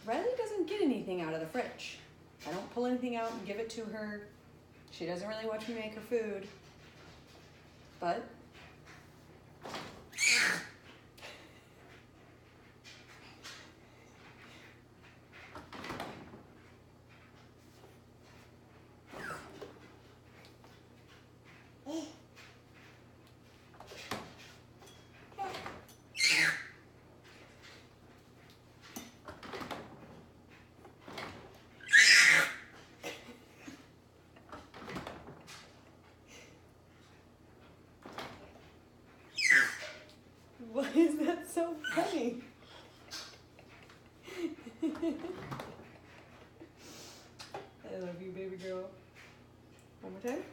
Riley doesn't get anything out of the fridge. I don't pull anything out and give it to her. She doesn't really watch me make her food. But why is that so funny? I love you, baby girl. One more time.